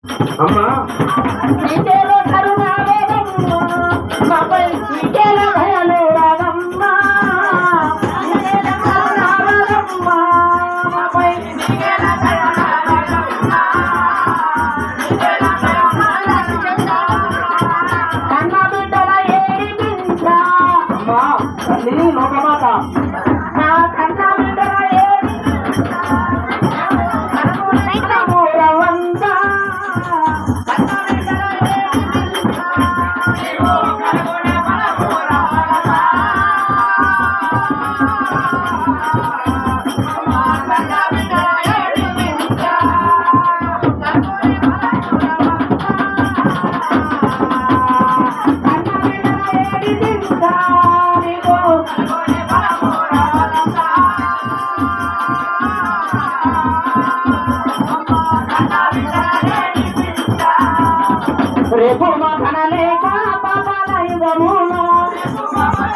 అమ్మా సీతేలో కరుణావేదమ్మ మాపై సీతేల భయలు రాగమ్మ కరుణావేదమ్మ మాపై సీతేల కన్న బిడ్డల ఏడిపించ అమ్మా తల్లి లోకమాత నా కన్న బిడ్డల ఏడిపించ రేపు మా కనలేక పాపాల యుగము